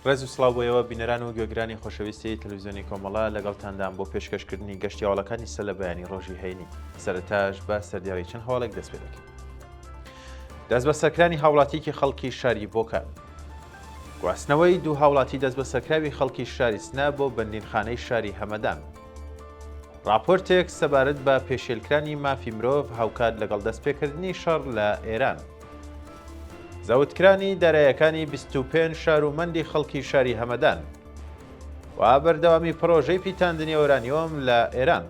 ڕێز و سڵاوبوویەوە بینەران و گوێگرانی خۆشەویستی تەلەڤیزیۆنی کۆمەڵە لەگەڵتاندام بۆ پێشکەشکردنی گەشتی هەواڵەکانی سەر لە بەیانی ڕۆژی هەینی. سەرەتاش بە سەردیاڕی چەند هەواڵێک دەست پێ دەکەین. دەست بە سەرکرانی هاوڵاتیکی خەڵکی شاری بۆکان. گواستنەوەی دوو هاوڵاتی دەست بە سەرکراوی خەڵکی شاری سنە بۆ بەندینخانەی شاری هەمەدان. راپۆرتێک سەبارەت بە پێشێلکرانی مافی مرۆڤ هاوکات لەگەڵ دەستپێکردنی شەڕ لە ئێران. زەوتکرانی داراییەکانی 25 شارومەندی خەڵکی شاری هەمەدان و بەردەوامی پرۆژەی پیتاندنی ئۆرانیۆم لە ئێران.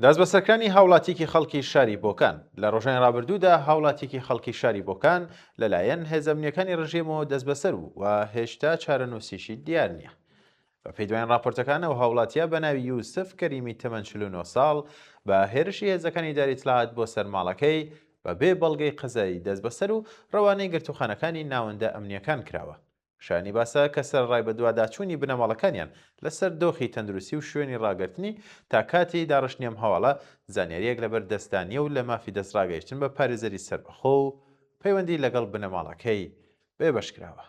دەست بەسەرکرانی هاوڵاتیکی خەڵکی شاری بۆکان لە ڕۆژانی ڕابردوودا هاوڵاتیکی خەڵکی شاری بۆکان لەلایەن هێزە ئەمنیەکانی ڕژێمەوە دەست بەسەر بوو و هێشتا چارەنووسیشی دیار نییە. بە پێی دوایین راپۆرتەکانەوە هاوڵاتیە بە ناوی یوسف کەریمی تەمەن 49 ساڵ بە هێرشی هێزەکانی داریتڵات بۆ سەرماڵەکەی بە بێ بەڵگەی قەزایی دەست بەسەر و ڕەوانەی گرتوخانەکانی ناوەندە ئەمنیەکان کراوە. شانی باسە کە سەرڕای بە دوواداچوونی بنەماڵەکانیان لەسەر دۆخی تەندروستی و شوێنی ڕاگررتنی تا کاتی داڕشنیم هەواڵە زانیاریەک لەبەر دەستانیە و لە مافی دەستڕاگەیشتن بە پارێزەری سەربەخۆ و پەیوەندی لەگەڵ بنەماڵەکەی بێبەشکراوە.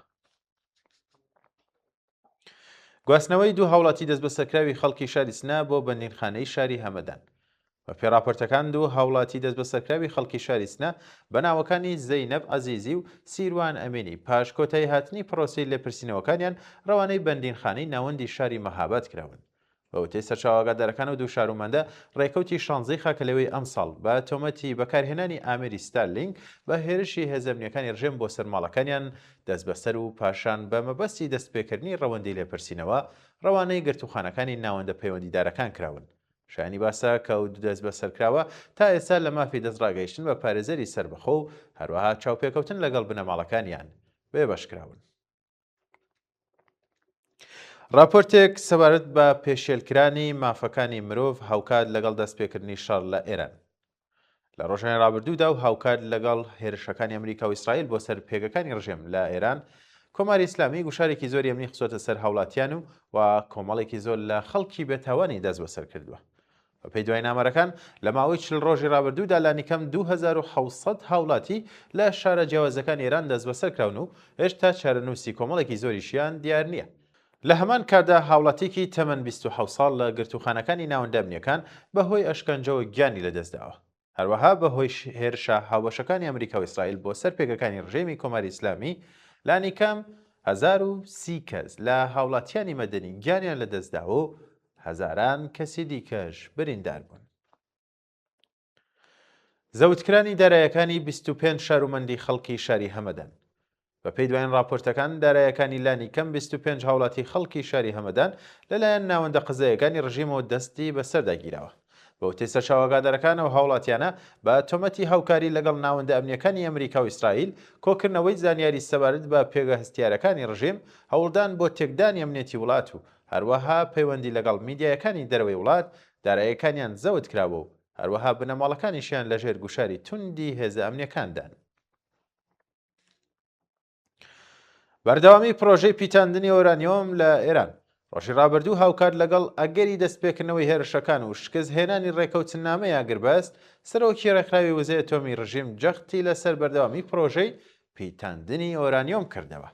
گواستنەوەی دوو هاوڵاتی دەست بە سەرکراوی خەڵکی شاری سنە بۆ بەندینخانەی شاری هەمەدان. بە پێراپۆرتەکان دوو هاوڵاتی دەست بە سەرکراوی خەڵکی شاری سنە بە ناوەکانی زەینەب عەزیزی و سیروان ئەمینی پاش کۆتایی هاتنی پرۆسی لێپرسینەوەکانیان ڕەوانەی بەندینخانەی ناوەندی شاری مەهابەد کراون. بە وتەی سەرچاوەگادارەکان و دوو شارومەندە ڕێکەوتی 16 خاکەلەوەی ئەم ساڵ بە تۆمەتی بەکارهێنانی ئامێری ستارلینگ بە هێرشی هێزە ئەمنیەکانی ڕژێم بۆ سەرماڵەکانیان دەست بەسەر و پاشان بە مەبەستی دەستپێکردنی ڕەوەندی لێپرسینەوە ڕەوانەی گرتوخانەکانی ناوەندە پەیوەندیدارەکان کراون. شانی باسە کە دەست بە سەرکراوە تا ئێستا لە مافی دەستڕاگەیشتن بە پارێزەری سەربەخۆ و هەروەها چاوپێکەوتن لەگەڵ بنەماڵەکانیان بێبەشکراون. راپۆرتێک سەبارەت بە پێشێلکرانی مافەکانی مرۆڤ هاوکات لەگەڵ دەستپێکردنی شەڕ لە ئێران. لە ڕۆژانی ڕابردوودا و هاوکات لەگەڵ هێرشەکانی ئەمریکا و ئیسرائیل بۆ سەر پێگەکانی ڕژێم لە ئێران، کۆماری ئیسلامی گوشارێکی زۆری ئەمنی خسۆتە سەر هاوڵاتیان و کۆمەڵێکی زۆر لە خەڵکی بێتاوانی دەست بەسەر کردووە. بە پێی دوای نامەرەکان لە ماوەی 40 ڕۆژی ڕابردوودا لانیکەم 2700 هاوڵاتی لە شارە جیاوازەکانی ئێران دەست بەسەر کراون و هێشتا چارەنووسی کۆمەڵێکی زۆریشیان دیار نییە. لە هەمان کاردا هاوڵاتێکی تەمەن 27 ساڵ لە گرتوخانەکانی ناوەندە ئەمنیەکان بەهۆی ئەشکەنجەوە گیانی لەدەستداوە. هەروەها بەهۆی هێرشە هاوبەشەکانی ئەمریکا و ئیسرائیل بۆ سەر پێگەکانی ڕژێمی کۆماری ئیسلامی لانیکەم 1030 کەس لە هاوڵاتیانی مەدەنی گیانیان لەدەستداوە و هەزاران کەسی دیکەش بریندار بوون. زەوتکرانی داراییەکانی 25 شارومەندی خەڵکی شاری هەمەدان. بە پێی دوایین راپۆرتەکان داراییەکانی لانیکەم 25 هاوڵاتی خەڵکی شاری هەمەدان لەلایەن ناوەندە قزایەکانی ڕژیمەوە دەستی بەسەرداگیراوە. بە وتەی سەرچاوەگادارەکانەوە هاوڵاتیانە بە تۆمەتی هاوکاری لەگەڵ ناوەندە ئەمنیەکانی ئەمریکا و ئیسرائیل کۆکردنەوەی زانیاری سەبارەت بە پێگە هەستیارەکانی ڕژیم هەوڵدان بۆ تێکدانی ئەمنیەتی وڵات و هەروەها پەیوەندی لەگەڵ میدیایەکانی دەرەوەی وڵات داراییەکانیان زەوت کراوە و هەروەها بنەماڵەکانیشیان لەژێر گوشاری توندی هێزە ئەمنیەکاندان. بەردەوامی پرۆژەی پیتاندنی ئۆرانیۆم لە ئێران. ڕۆژی ڕابردوو هاوکات لەگەڵ ئەگەری دەستپێکردنەوەی هێرشەکان و شکست هێنانی ڕێکەوتنامەی ئاگربەست سەرۆکی ڕێکخراوی وزەی ئەتۆمی ڕژیم جەختی لەسەر بەردەوامی پرۆژەی پیتاندنی ئۆرانیۆم کردەوە.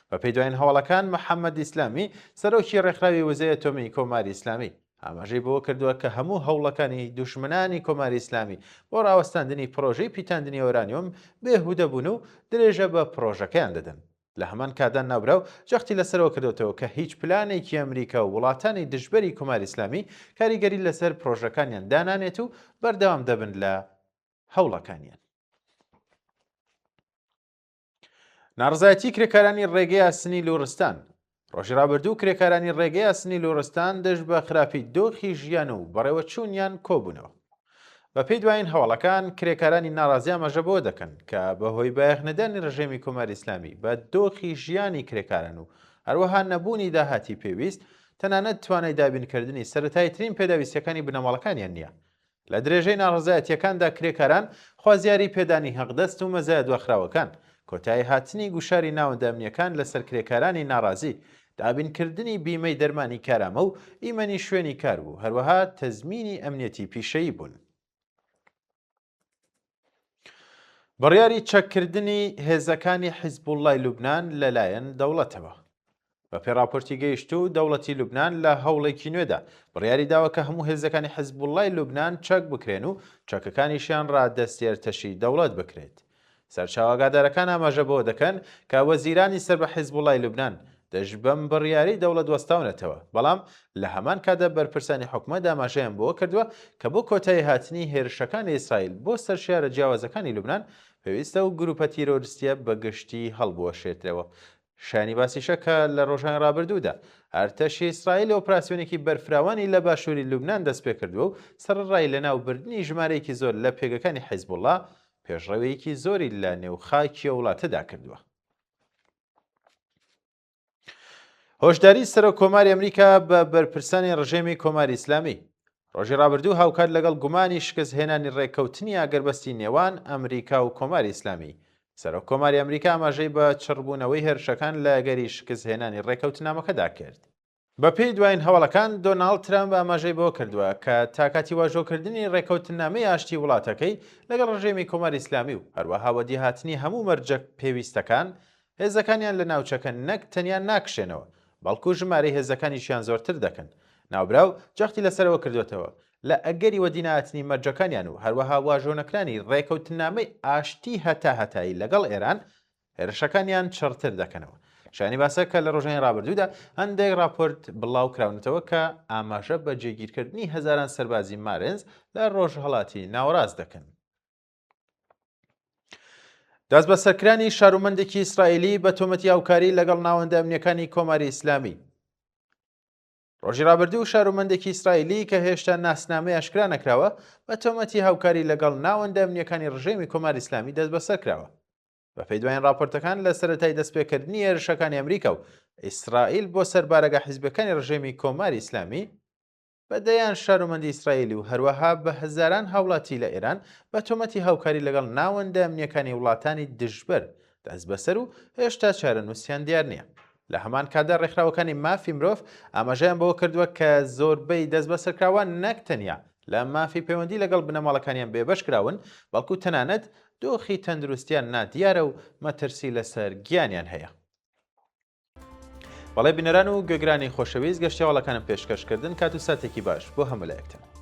بە پێی دوایین هەواڵەکان محەممەد ئیسلامی سەرۆکی ڕێکخراوی وزەی ئەتۆمی کۆماری ئیسلامی ئاماژەی بۆ کردووە کە هەموو هەوڵەکانی دوشمنانی کۆماری ئیسلامی بۆ ڕاوەستاندنی پرۆژەی پیتاندنی ئۆرانیۆم بێهودە بوون و درێژە بە پرۆژەکەیان دەدەن. لە هەمان کادان ناوراو جەختی لەسەرەوە کردوتەوە کە هیچ پلانێکی ئەمریکا و وڵاتانی دژبەری کۆماری ئیسلامی کاریگەری لەسەر پرۆژەکانیان دانانێت و بەردەوام دەبن لە هەوڵەکانیان. ناڕزایەتی کرێکارانی ڕێگەی ئاسنی لوڕستان. ڕۆژی ڕابردوو کرێکارانی ڕێگەی ئاسنی لوڕستان دەست بە خراپی دۆخی ژیان و بەڕێوەچوونیان کۆبوونەوە. بە پێی دوایین هەواڵەکان کرێکارانی ناڕازی ئاماژە بۆ دەکەن کە بەهۆی بایەخنەدانی ڕژێمی کۆماری ئیسلامی بە دۆخی ژیانی کرێکاران و هەروەها نەبوونی داهاتی پێویست تەنانەت توانای دابینکردنی سەرەتاییترین پێداویستیەکانی بنەماڵەکانیان نییە. لە درێژەی ناڕزایەتیەکاندا کرێکاران خوازیاری پێدانی حەقدەست و مەزایە دواخراوەکان کۆتایی هاتنی گوشاری ناوەندە ئەمنیەکان لەسەر کرێکارانی ناڕازی دابینکردنی بیمەی دەرمانی کارامە و ئیمەنی شوێنی کار بوو، هەروەها تەزمینی ئەمنیەتی پیشەیی بوون. بڕیاری چەککردنی هێزەکانی حیزبوڵڵای لوبنان لەلایەن دەوڵەتەوە. بە پێڕاپۆرتی گەیشتوو دەوڵەتی لوبنان لە هەوڵێکی نوێدا بڕیاری داوە کە هەموو هێزەکانی حیزبوڵڵای لوبنان چەک بکرێن و چەکەکانیشیان ڕادەستێرتەشی دەوڵەت بکرێت. سەرچاوەگادارەکان ئاماژە بەوە دەکەن کە وەزیرانی سەر بە حیزبوڵڵای لوبنان دەژبەم بڕیاری دەوڵەت وەستاونەتەوە، بەڵام لە هەمان کاتدا بەرپرسانی حکومەت ئاماژەیان بۆ کردووە کە بۆ کۆتایی هاتنی هێرشەکانی ئیسرائیل بۆ سەرشارە جیاوازەکانی لوبنان پێویستە و گروپە تیرۆریستیە بەگشتی هەڵبوەشێترەوە. شانی باسیشە کە لە ڕۆژانی ڕابردوودا ئەرتەشی ئیسرائیل ئۆپراسیۆنێکی بەرفراوانی لە باشووری لوبنان دەست پێ کردووە و سەرڕای لە ناوبردنی ژمارەیەکی زۆر لە پێگەکانی حیزبوڵڵا پێشڕەوەیەکی زۆری لە نێوخاکی وڵاتەدا کردووە. هۆشداری سەرۆکۆماری ئەمریکا بە بەرپرسانی ڕژێمی کۆماری ئیسلامی. ڕۆژی ڕابردوو هاوکات لەگەڵ گومانی شکست هێنانی ڕێککەوتنی ئاگەربەستی نێوان ئەمریکا و کۆماری ئیسلامی. سەرۆکۆماری ئەمریکا ئاماژەی بە چڕبوونەوەی هێرشەکان لە ئەگەری شکست هێنانی ڕێککەوتنامەکەدا کرد. بەپێی دوایین هەوڵەکان دۆناڵد ترامپ ئاماژەی بۆ کردووە کە تاکاتی واژۆکردنی ڕێککەوتنامەی ئاشتی وڵاتەکەی لەگەڵ ڕژێمی کۆماری ئیسلامی و هەروەها وەدیهاتنی هەموو مەرجە پێویستەکان هێزەکانیان لە ناوچەکە نەک تەنیا ناکشێنەوە، بەڵکو ژمارەی هێزەکانیشیان زۆرتر دەکەن. ناوبراو جەختی لەسەرەوە کردوێتەوە لە ئەگەری وەدیناتنی مەرجەکانیان و هەروەها واژۆنەکرانی ڕێککەوتنامەی ئاشتی هەتاهەتایی لەگەڵ ئێران هێرشەکانیان چڕتر دەکەنەوە. شانی باسە کە لە ڕۆژانی ڕابردوودا هەندێک راپۆرت بڵاو کراونەتەوە کە ئاماژە بە جێگیرکردنی هەزاران سەربازی مارنز لە ڕۆژهەڵاتی ناوەڕاست دەکەن. دەست بە سەرکرانی شارومەندێکی ئیسرائیلی بە تۆمەتی هاوکاری لەگەڵ ناوەندە ئەمنیەکانی کۆماری ئیسلامی. ڕۆژی ڕابردوو شارومەندێکی ئیسرائیلی کە هێشتا ناسنامەی ئاشکرا نەکراوە بە تۆمەتی هاوکاری لەگەڵ ناوەندە ئەمنیەکانی ڕژێمی کۆماری ئیسلامی دەست بەسەر کراوە. بەپێی دوایین راپۆرتەکان لە سەرەتای دەستپێکردنی هێرشەکانی ئەمریکا و ئیسرائیل بۆ سەربارەگە حیزبەکانی ڕژێمی کۆماری ئیسلامی بەدەیان شارومەندی ئیسرائیلی و هەروەها بە هەزاران هاوڵاتی لە ئێران بە تۆمەتی هاوکاری لەگەڵ ناوەندە ئەمنیەکانی وڵاتانی دژبەر دەست بەسەر و هێشتا چارەنووسیان دیار نییە. لە هەمان کاتدا ڕێکخراوەکانی مافی مرۆڤ ئاماژەیان بەوە کردووە کە زۆربەی دەست بەسەرکراوان نەک تەنیا لە مافی پەیوەندی لەگەڵ بنەماڵەکانیان بێبەش کراون، بەڵکو تەنانەت دۆخی تەندروستیان نادیارە و مەترسی لەسەر گیانیان هەیە. بەڵێ بینەران و گوێگرانی خۆشەویست گەشتیاوەڵەکانم پێشکەشکردن کات و ساتێکی باش بۆ هەموو لایەکتان.